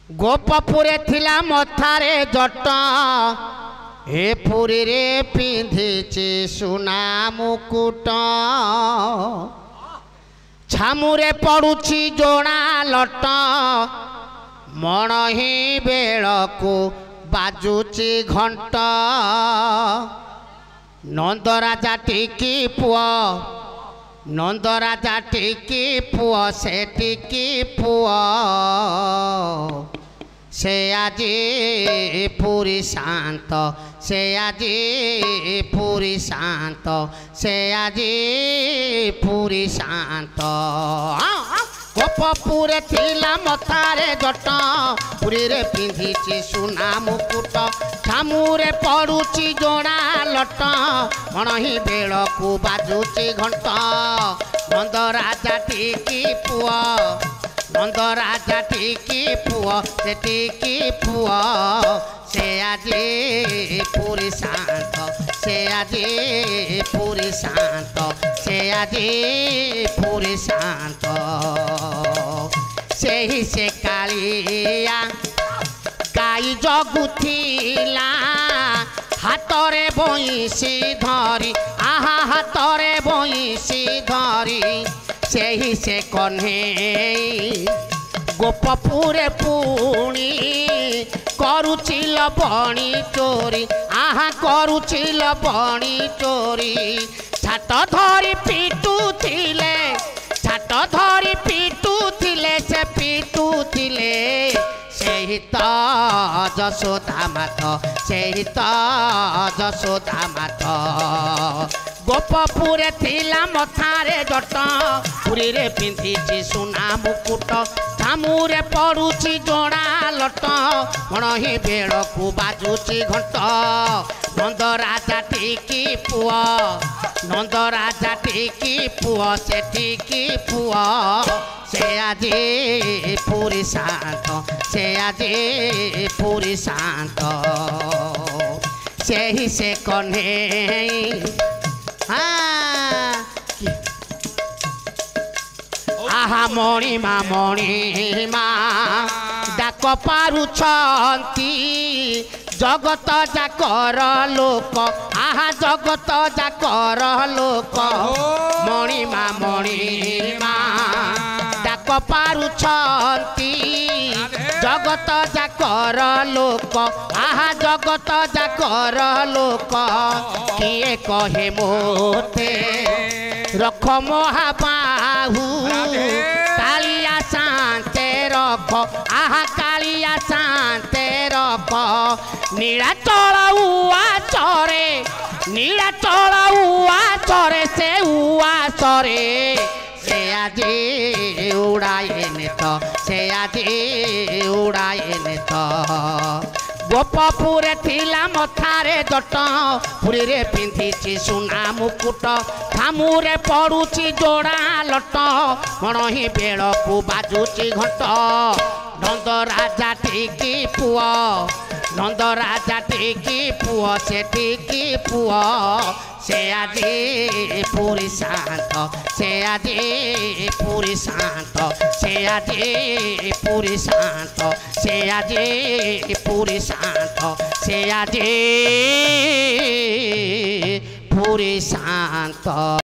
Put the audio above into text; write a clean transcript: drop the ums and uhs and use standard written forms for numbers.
गोपपुरे थिला मथारे जट हे पुरी रे पिंधिची सुना मुकुट छामुरे पड़ुछि जोड़ा लट मण ही बेलकु बाजुची घंट नंदराजा टिकी पुआ नंदराजा टिकी पुआ से टिकी पुआ से आजी पूरी शांत से आजी पूरी शांत से आजी पूरी शांत गोपपुरे थिला मथारे जट पुरी रे पिंधिची सुना मुकुट छामुरे पड़ुछि जोड़ा लट मण ही बेलकु बाजुची घंट नंदराजा टिकी पुआ नंदराजा टिकी पुआ से टिकी पुआ से आजी पूरी शांत से आजी पूरी शांत से आजी पूरी शांत से ही से कालिया गाई जगुथिला हाथरे बंशी धरी आहा हाथरे बंशी धरी से ही से कन्हे गोपपुरे पुणी करुछि लबणी चोरी आहा करुछि लबणी चोरी छाट धरी पिटुथिले छाट धरी पिटुथिले से पिटुथिले सेही तो जशोदा मात सेही तो जशोदा मात गोपपुरे थिला मथारे जट पुरी रे पिंधिची सुना मुकुट छामुरे पड़ुछि जोड़ा लट मण ही बेलकु बाजुची घंट नंदराजा टिकी पुआ नंदराजा टिकी पुआ से टिकी पुआ से आजी पूरी शांत से आजी पूरी शांत से ही से कन्हे आहा मणिमा डाक पारुछंती जगत जाकर लोक आहा जगत जाकर लोक मणिमा डाक पारुछंती जगत जाकर लोक आहा जगत जाकर लोक किए कहे मोते रख महाबाहू कालिया शांते रख आहा कालिया शांते रख नीलाचल उआ चरे से उआ चरे से आजी उड़ाएने तो से आजी उड़ाएने तो गोपपुरे थिला मथारे जट पुरी रे पिंधिची सुना मुकुट छामुरे पड़ुछि जोड़ा लट मण ही बेलकु बाजुची घंट नंदराजा टिकी पुआ नंदराजा टिकी पुआ से टिकी पुआ से आजी पूरी शांत से आजी पूरी शांत से आजी पूरी शांत से आजी पूरी शांत से आजी पूरी शांत।